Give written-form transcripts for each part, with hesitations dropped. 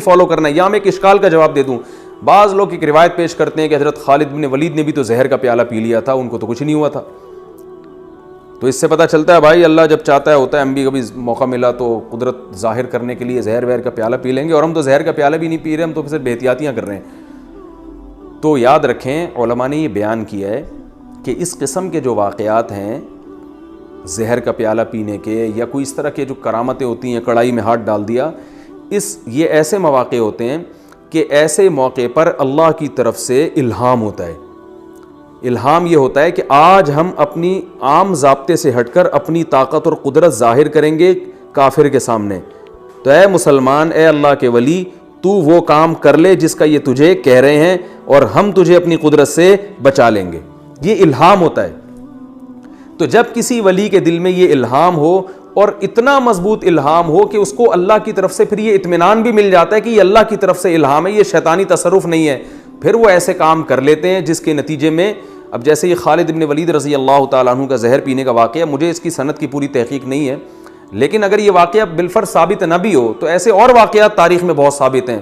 Follow کرنا ہے. یہاں میں ایک اشکال کا جواب دے دوں. بعض لوگ ایک روایت پیش کرتے ہیں کہ حضرت خالد بن ولید نے بھی تو زہر کا پیالہ پی لیا تھا, ان کو تو کچھ نہیں ہوا تھا. تو اس سے پتہ چلتا ہے بھائی اللہ جب چاہتا ہے ہوتا ہے. ہم بھی کبھی موقع ملا تو قدرت ظاہر کرنے کے لیے زہر وہر کا پیالہ پی لیں گے, اور ہم تو زہر کا پیالہ بھی نہیں پی رہے, ہم تو صرف بے احتیاطیاں کر رہے ہیں. تو یاد رکھیں علماء نے یہ بیان کیا ہے کہ اس قسم کے جو واقعات ہیں زہر کا پیالہ پینے کے یا کوئی اس طرح کے جو کرامتیں ہوتی ہیں, کڑائی میں ہاتھ ڈال دیا, یہ ایسے مواقع ہوتے ہیں کہ ایسے موقع پر اللہ کی طرف سے الہام ہوتا ہے. الہام یہ ہوتا ہے کہ آج ہم اپنی عام ضابطے سے ہٹ کر اپنی طاقت اور قدرت ظاہر کریں گے کافر کے سامنے. تو اے مسلمان, اے اللہ کے ولی, تو وہ کام کر لے جس کا یہ تجھے کہہ رہے ہیں, اور ہم تجھے اپنی قدرت سے بچا لیں گے. یہ الہام ہوتا ہے. تو جب کسی ولی کے دل میں یہ الہام ہو, اور اتنا مضبوط الہام ہو کہ اس کو اللہ کی طرف سے پھر یہ اطمینان بھی مل جاتا ہے کہ یہ اللہ کی طرف سے الہام ہے, یہ شیطانی تصرف نہیں ہے, پھر وہ ایسے کام کر لیتے ہیں جس کے نتیجے میں, اب جیسے یہ خالد بن ولید رضی اللہ تعالیٰ عنہ کا زہر پینے کا واقعہ, مجھے اس کی سند کی پوری تحقیق نہیں ہے, لیکن اگر یہ واقعہ بالفرض ثابت نہ بھی ہو تو ایسے اور واقعات تاریخ میں بہت ثابت ہیں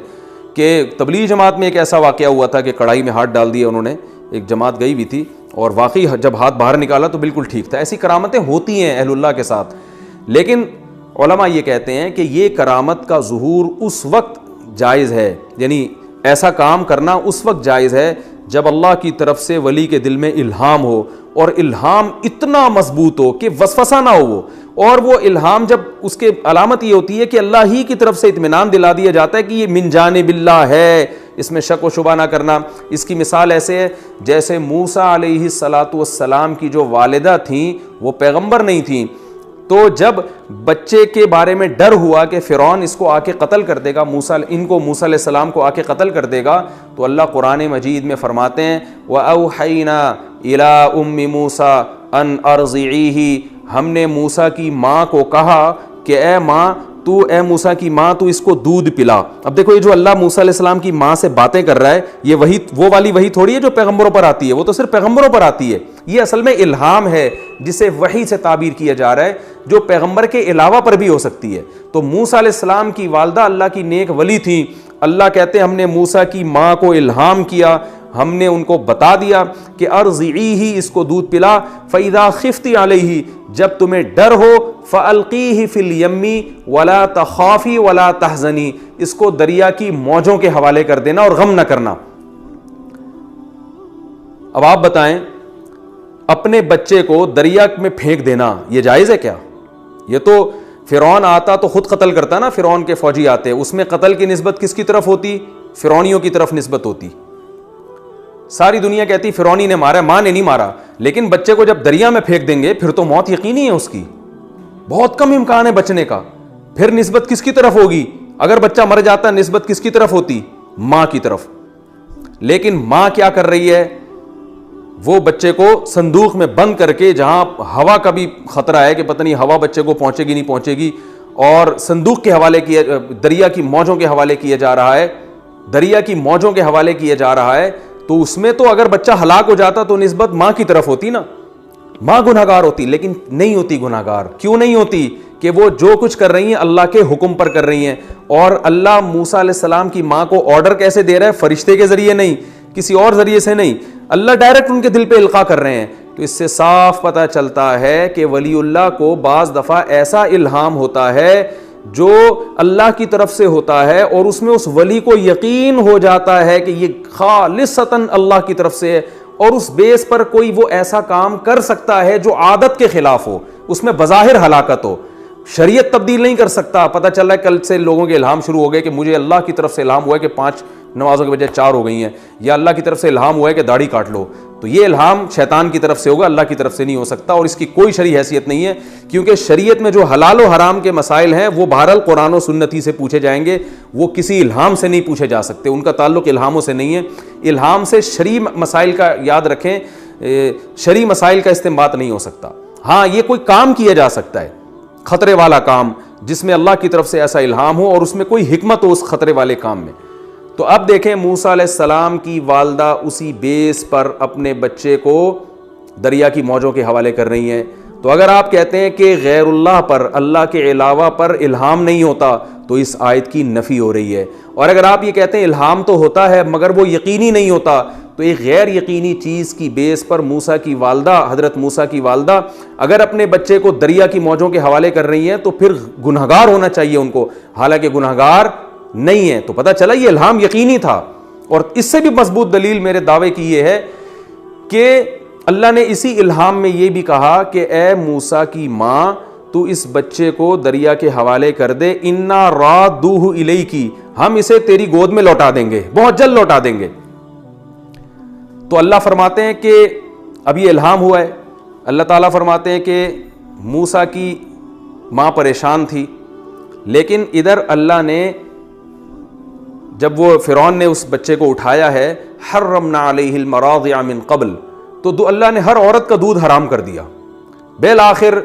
کہ تبلیغ جماعت میں ایک ایسا واقعہ ہوا تھا کہ کڑائی میں ہاتھ ڈال دیا انہوں نے, ایک جماعت گئی بھی تھی اور واقعی جب ہاتھ باہر نکالا تو بالکل ٹھیک تھا. ایسی کرامتیں ہوتی ہیں اہل اللہ کے ساتھ, لیکن علماء یہ کہتے ہیں کہ یہ کرامت کا ظہور اس وقت جائز ہے, یعنی ایسا کام کرنا اس وقت جائز ہے جب اللہ کی طرف سے ولی کے دل میں الہام ہو, اور الہام اتنا مضبوط ہو کہ وسوسہ نہ ہو وہ, اور وہ الہام جب اس کے علامت یہ ہوتی ہے کہ اللہ ہی کی طرف سے اطمینان دلا دیا جاتا ہے کہ یہ من جانب اللہ ہے, اس میں شک و شبہ نہ کرنا. اس کی مثال ایسے ہے جیسے موسیٰ علیہ السلام کی جو والدہ تھیں وہ پیغمبر نہیں تھیں, تو جب بچے کے بارے میں ڈر ہوا کہ فرعون اس کو آ کے قتل کر دے گا, موسیٰ علیہ السلام کو آ کے قتل کر دے گا, تو اللہ قرآن مجید میں فرماتے ہیں وَأَوْحَيْنَا إِلَىٰ أُمِّ مُوسَىٰ أَنْ أَرْضِعِيهِ, ہم نے موسیٰ کی ماں کو کہا کہ اے ماں, اے موسیٰ کی ماں, تو اس کو دودھ پلا. اب دیکھو یہ جو اللہ موسیٰ علیہ السلام کی ماں سے باتیں کر رہا ہے, یہ وہی وہ والی وہی تھوڑی ہے جو پیغمبروں پر آتی ہے, وہ تو صرف پیغمبروں پر آتی ہے. یہ اصل میں الہام ہے جسے وحی سے تعبیر کیا جا رہا ہے, جو پیغمبر کے علاوہ پر بھی ہو سکتی ہے. تو موسیٰ علیہ السلام کی والدہ اللہ کی نیک ولی تھیں. اللہ کہتے ہیں ہم نے موسیٰ کی ماں کو الہام کیا, ہم نے ان کو بتا دیا کہ ارضعیہ, اس کو دودھ پلا, فاذا خفتی علیہ, جب تمہیں ڈر ہو, فالقیہ فی الیم ولا تخافی ولا تحزنی, اس کو دریا کی موجوں کے حوالے کر دینا اور غم نہ کرنا. اب آپ بتائیں, اپنے بچے کو دریا میں پھینک دینا یہ جائز ہے کیا؟ یہ تو فرعون آتا تو خود قتل کرتا نا, فرعون کے فوجی آتے, اس میں قتل کی نسبت کس کی طرف ہوتی؟ فرعونیوں کی طرف نسبت ہوتی. ساری دنیا کہتی فرعونی نے مارا, ماں نے نہیں مارا, لیکن بچے کو جب دریا میں پھینک دیں گے پھر تو موت یقینی ہے اس کی, بہت کم امکان ہے بچنے کا. پھر نسبت کس کی طرف ہوگی؟ اگر بچہ مر جاتا نسبت کس کی طرف ہوتی؟ ماں کی طرف. لیکن ماں کیا کر رہی ہے, وہ بچے کو صندوق میں بند کر کے, جہاں ہوا کا بھی خطرہ ہے کہ پتہ نہیں ہوا بچے کو پہنچے گی نہیں پہنچے گی, اور صندوق کے حوالے کیا, دریا کی موجوں کے حوالے کیا جا رہا ہے, دریا کی موجوں کے حوالے کیا جا رہا ہے. تو اس میں تو اگر بچہ ہلاک ہو جاتا تو نسبت ماں کی طرف ہوتی نا, ماں گناہگار ہوتی, لیکن نہیں ہوتی گناہگار. کیوں نہیں ہوتی؟ کہ وہ جو کچھ کر رہی ہیں اللہ کے حکم پر کر رہی ہیں. اور اللہ موسیٰ علیہ السلام کی ماں کو آرڈر کیسے دے رہا ہے؟ فرشتے کے ذریعے نہیں, کسی اور ذریعے سے نہیں, اللہ ڈائریکٹ ان کے دل پہ القاء کر رہے ہیں. تو اس سے صاف پتہ چلتا ہے کہ ولی اللہ کو بعض دفعہ ایسا الہام ہوتا ہے جو اللہ کی طرف سے ہوتا ہے, اور اس میں اس ولی کو یقین ہو جاتا ہے کہ یہ خالصتاً اللہ کی طرف سے ہے, اور اس بیس پر کوئی وہ ایسا کام کر سکتا ہے جو عادت کے خلاف ہو, اس میں بظاہر ہلاکت ہو. شریعت تبدیل نہیں کر سکتا. پتہ چل رہا ہے کل سے لوگوں کے الہام شروع ہو گئے کہ مجھے اللہ کی طرف سے الہام ہوا ہے کہ 5 نمازوں کے بجائے 4 ہو گئی ہیں, یا اللہ کی طرف سے الہام ہوا ہے کہ داڑھی کاٹ لو. تو یہ الہام شیطان کی طرف سے ہوگا, اللہ کی طرف سے نہیں ہو سکتا, اور اس کی کوئی شرعی حیثیت نہیں ہے, کیونکہ شریعت میں جو حلال و حرام کے مسائل ہیں وہ بہرحال قرآن و سنت ہی سے پوچھے جائیں گے, وہ کسی الہام سے نہیں پوچھے جا سکتے, ان کا تعلق الہاموں سے نہیں ہے. الہام سے شرعی مسائل کا یاد رکھیں, شرعی مسائل کا استنباط نہیں ہو سکتا. ہاں یہ کوئی کام کیا جا سکتا ہے, خطرے والا کام, جس میں اللہ کی طرف سے ایسا الہام ہو اور اس میں کوئی حکمت ہو اس خطرے والے کام میں. تو اب دیکھیں موسیٰ علیہ السلام کی والدہ اسی بیس پر اپنے بچے کو دریا کی موجوں کے حوالے کر رہی ہیں, تو اگر آپ کہتے ہیں کہ غیر اللہ پر، اللہ کے علاوہ پر الہام نہیں ہوتا، تو اس آیت کی نفی ہو رہی ہے. اور اگر آپ یہ کہتے ہیں الہام تو ہوتا ہے مگر وہ یقینی نہیں ہوتا، تو ایک غیر یقینی چیز کی بیس پر موسیٰ کی والدہ، حضرت موسیٰ کی والدہ اگر اپنے بچے کو دریا کی موجوں کے حوالے کر رہی ہیں تو پھر گنہگار ہونا چاہیے ان کو، حالانکہ گنہگار نہیں ہے. تو پتہ چلا یہ الہام یقینی تھا. اور اس سے بھی مضبوط دلیل میرے دعوے کی یہ ہے کہ اللہ نے اسی الہام میں یہ بھی کہا کہ اے موسیٰ کی ماں، تو اس بچے کو دریا کے حوالے کر دے، انا رادوہ الیکی، ہم اسے تیری گود میں لوٹا دیں گے، بہت جلد لوٹا دیں گے. تو اللہ فرماتے ہیں کہ اب یہ الہام ہوا ہے. اللہ تعالیٰ فرماتے ہیں کہ موسیٰ کی ماں پریشان تھی، لیکن ادھر اللہ نے جب وہ فرعون نے اس بچے کو اٹھایا ہے، حرمنا علیہ المراضع من قبل، تو اللہ نے ہر عورت کا دودھ حرام کر دیا. بالآخر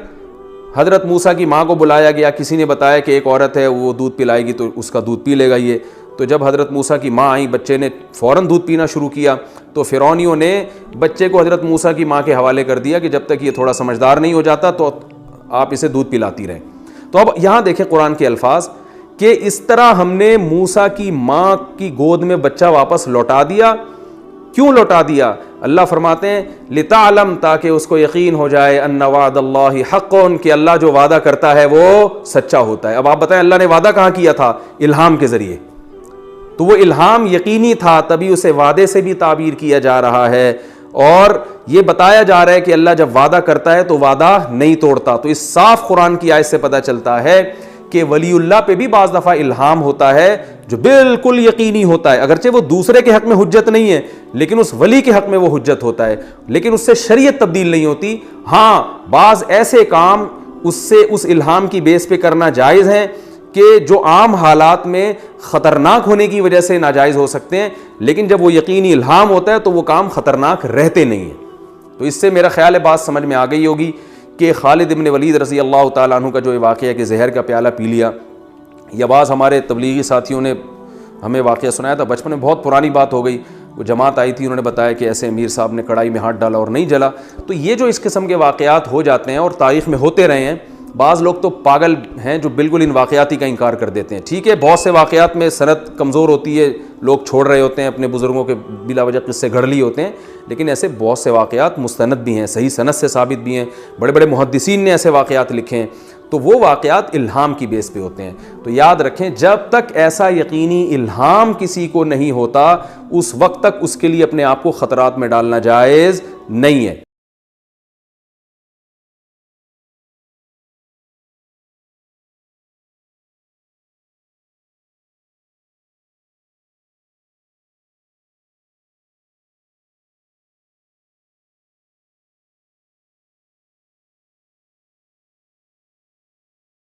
حضرت موسیٰ کی ماں کو بلایا گیا، کسی نے بتایا کہ ایک عورت ہے وہ دودھ پلائے گی تو اس کا دودھ پی لے گا یہ. تو جب حضرت موسیٰ کی ماں آئیں، بچے نے فوراً دودھ پینا شروع کیا، تو فرعونیوں نے بچے کو حضرت موسیٰ کی ماں کے حوالے کر دیا کہ جب تک یہ تھوڑا سمجھدار نہیں ہو جاتا تو آپ اسے دودھ پلاتی رہیں. تو اب یہاں دیکھیں قرآن کے الفاظ کہ اس طرح ہم نے موسیٰ کی ماں کی گود میں بچہ واپس لوٹا دیا. کیوں لوٹا دیا؟ اللہ فرماتے ہیں لتعلم، تاکہ اس کو یقین ہو جائے، ان وعد اللہ حق، کہ اللہ جو وعدہ کرتا ہے وہ سچا ہوتا ہے. اب آپ بتائیں اللہ نے وعدہ کہاں کیا تھا؟ الہام کے ذریعے. تو وہ الہام یقینی تھا، تبھی اسے وعدے سے بھی تعبیر کیا جا رہا ہے، اور یہ بتایا جا رہا ہے کہ اللہ جب وعدہ کرتا ہے تو وعدہ نہیں توڑتا. تو اس صاف قرآن کی آیت سے پتہ چلتا ہے کہ ولی اللہ پہ بھی بعض دفعہ الہام ہوتا ہے جو بالکل یقینی ہوتا ہے، اگرچہ وہ دوسرے کے حق میں حجت نہیں ہے لیکن اس ولی کے حق میں وہ حجت ہوتا ہے، لیکن اس سے شریعت تبدیل نہیں ہوتی. ہاں بعض ایسے کام اس الہام کی بیس پہ کرنا جائز ہیں کہ جو عام حالات میں خطرناک ہونے کی وجہ سے ناجائز ہو سکتے ہیں، لیکن جب وہ یقینی الہام ہوتا ہے تو وہ کام خطرناک رہتے نہیں ہیں. تو اس سے میرا خیال ہے بات سمجھ میں آ گئی ہوگی کہ خالد ابن ولید رضی اللہ تعالیٰ عنہ کا جو واقعہ ہے کہ زہر کا پیالہ پی لیا، یا بعض ہمارے تبلیغی ساتھیوں نے ہمیں واقعہ سنایا تھا بچپن میں، بہت پرانی بات ہو گئی، وہ جماعت آئی تھی، انہوں نے بتایا کہ ایسے امیر صاحب نے کڑھائی میں ہاتھ ڈالا اور نہیں جلا. تو یہ جو اس قسم کے واقعات ہو جاتے ہیں اور تاریخ میں ہوتے رہے ہیں، بعض لوگ تو پاگل ہیں جو بالکل ان واقعاتی کا انکار کر دیتے ہیں. ٹھیک ہے، بہت سے واقعات میں سند کمزور ہوتی ہے، لوگ چھوڑ رہے ہوتے ہیں، اپنے بزرگوں کے بلا وجہ قصے گھڑ لیے ہوتے ہیں، لیکن ایسے بہت سے واقعات مستند بھی ہیں، صحیح سند سے ثابت بھی ہیں، بڑے بڑے محدثین نے ایسے واقعات لکھے ہیں. تو وہ واقعات الہام کی بیس پہ ہوتے ہیں. تو یاد رکھیں جب تک ایسا یقینی الہام کسی کو نہیں ہوتا اس وقت تک اس کے لیے اپنے آپ کو خطرات میں ڈالنا جائز نہیں ہے.